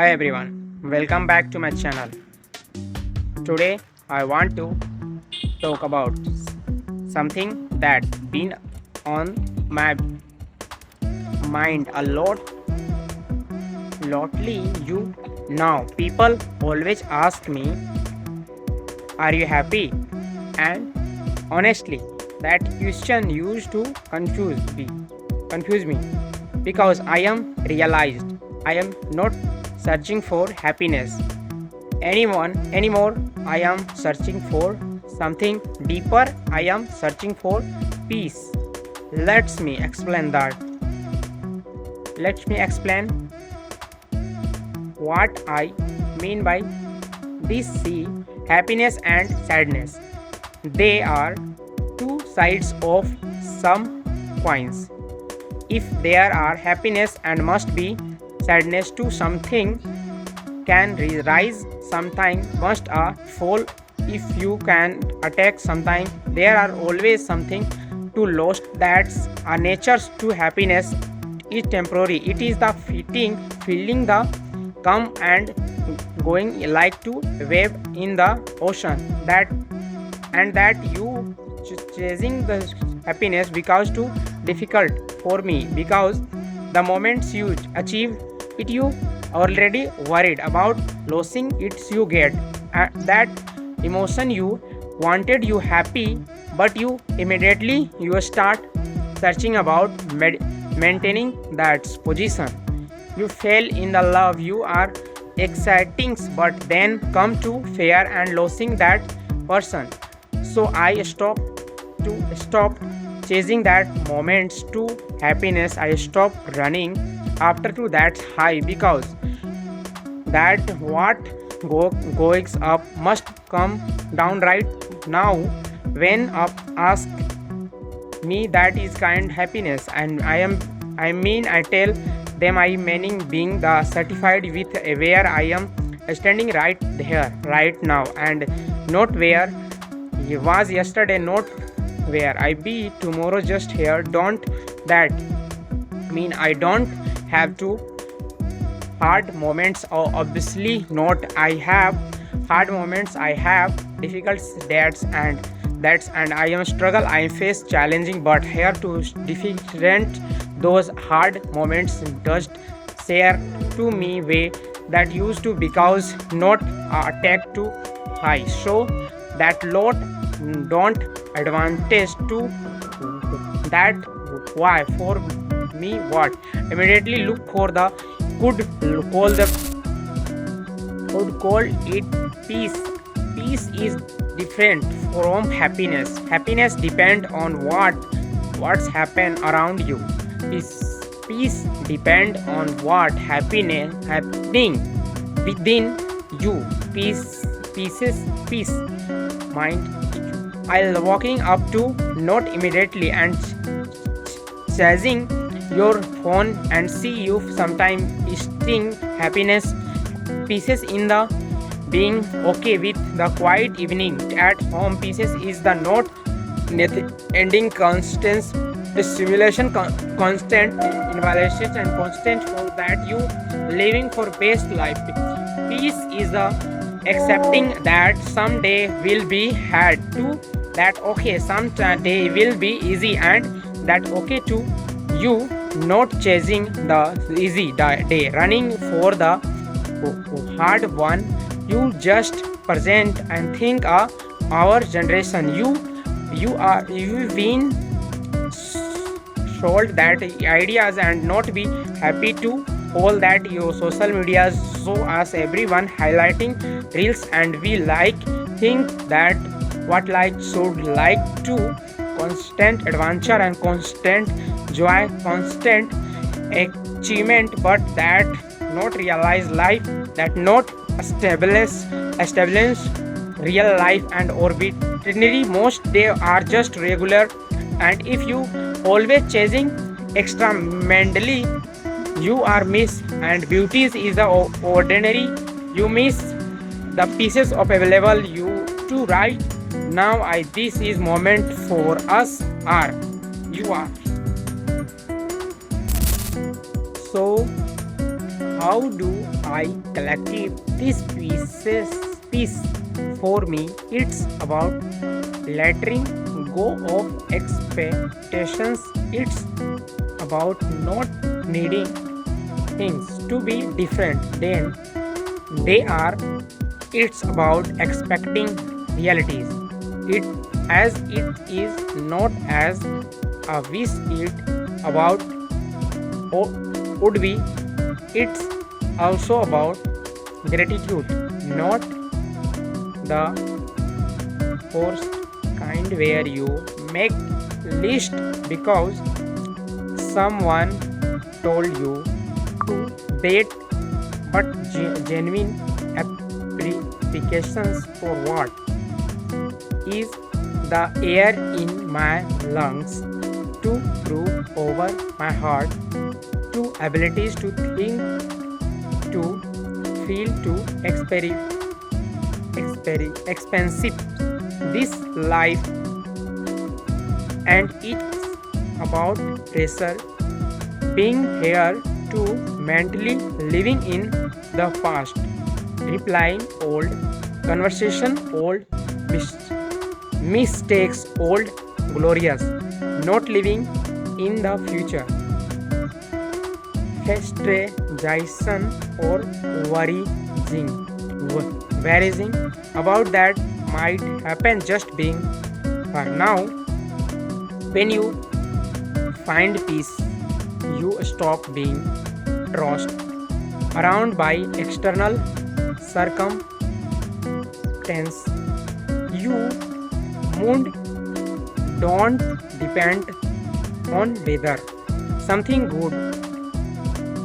Hi everyone, welcome back to my channel. Today I want to talk about something that been on my mind a lotly you now. People always ask me, are you happy? And honestly, that question used to confuse me because I am realized I am not searching for happiness anyone anymore. I am searching for something deeper. I am searching for peace. Let me explain what I mean by this. See, happiness and sadness, they are two sides of some coins. If there are happiness and must be sadness to something can rise sometime must fall. If you can attack sometime, there are always something to lost. That's a nature to happiness is temporary. It is the fitting feeling the come and going like to wave in the ocean. That you chasing the happiness because too difficult for me, because the moments you achieve it you already worried about losing it. You get that emotion you wanted you happy, but you immediately you start searching about maintaining that position. You fail in the love you are exciting, but then come to fear and losing that person. So I stopped chasing that moments to happiness. I stopped running after to that high, because that what goes up must come down right now. When up ask me that is kind happiness, and I tell them I meaning being the certified with where I am standing right here right now, and not where he was yesterday, not where I be tomorrow, just here. Don't that mean I don't have to hard moments? Or obviously not. I have hard moments, I have difficult that's and I am struggle, I face challenging, but here to different those hard moments just share to me way that used to, because not attack too high, so that lot don't advantage to that. Why for me what immediately look for the could call it peace. Peace is different from happiness. Happiness depend on what's happen around you. Peace depend on what happening within you. Peace mind. I'll walking up to not immediately and chasing your phone and see you sometime sting happiness pieces in the being okay with the quiet evening at home. Pieces is the not ending constant stimulation, constant invalidation, and constant for that you living for best life. Peace is the accepting that someday will be had to, that okay some day will be easy, and that okay to you not chasing the easy day, running for the hard one. You just present and think our generation, you've been sold that ideas and not be happy to all that your social media show us everyone highlighting reels, and we like think that what like should like to constant adventure and constant joy, constant achievement, but that not realize life, that not establish real life and ordinary. Most they are just regular, and if you always chasing extraordinary, you are miss, and beauties is the ordinary. You miss the pieces of available you to right now. This is moment for us are you are. So How do I collective this piece? For me, it's about letting go of expectations. It's about not needing things to be different than they are. It's about expecting realities. It as it is, not as a wish it about or would be. It's also about gratitude, not the forced kind where you make list because someone told you to date, but genuine applications for what is the air in my lungs, to prove over my heart, to abilities to think, to feel, to expensive this life, and it's about pressure being here to mentally living in the past, replying old conversation, old mistakes, old glorious, not living in the future, frustration or worrying about that might happen just being for now. When you find peace, you stop being tossed around by external circumstance. You mood don't depend on whether something good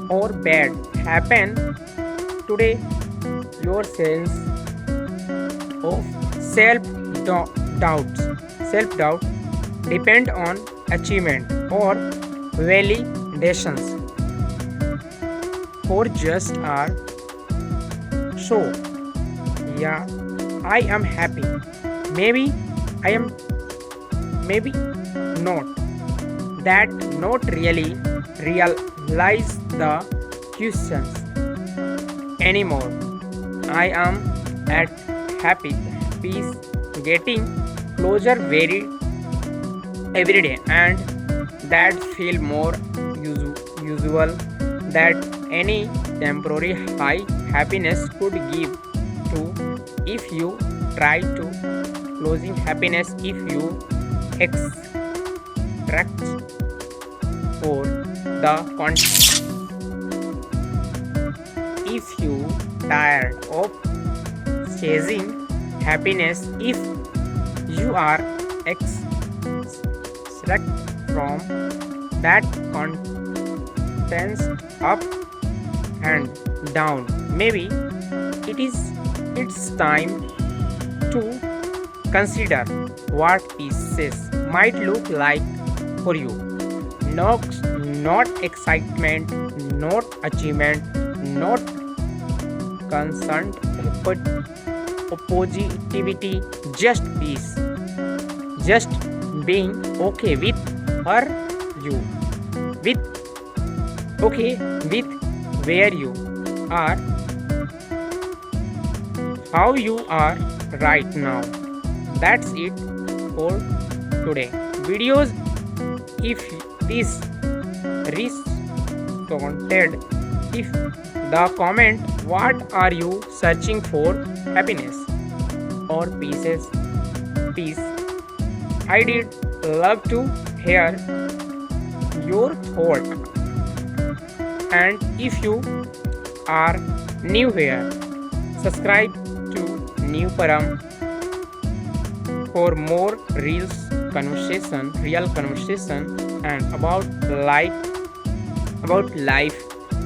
or bad happen today. Your sense of self doubt depend on achievement or validations for just are. So yeah, I am happy, maybe I am, maybe not. That not really realize the questions anymore. I am at happy peace, getting closer every day, and that feel more usual that any temporary high happiness could give to. If you try to closing happiness, if you extract for the context, if you tired of chasing happiness, if you are extract from that context up and down, maybe it's time to consider what pieces might look like for you. Not excitement, not achievement, not constant positivity, just peace, just being okay with where you, with okay with where you are, how you are right now. That's it for today videos. If this responded, if the comment, what are you searching for, happiness or peace? I did love to hear your thought. And if you are new here, subscribe to New Param for more real conversation and about life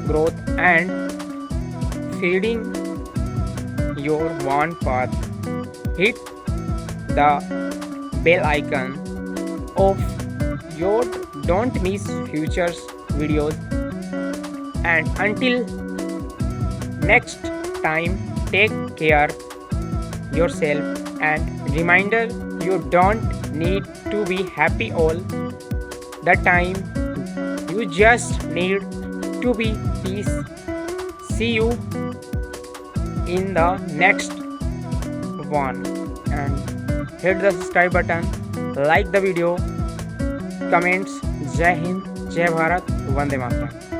growth and feeding your one path. Hit the bell icon of your don't miss future videos, and until next time, take care yourself, and reminder, you don't need to be happy all the time. You just need to be peace See you in the next one, and hit the subscribe button, like the video, comments. Jai Hind, Jai Bharat, Vande Mataram.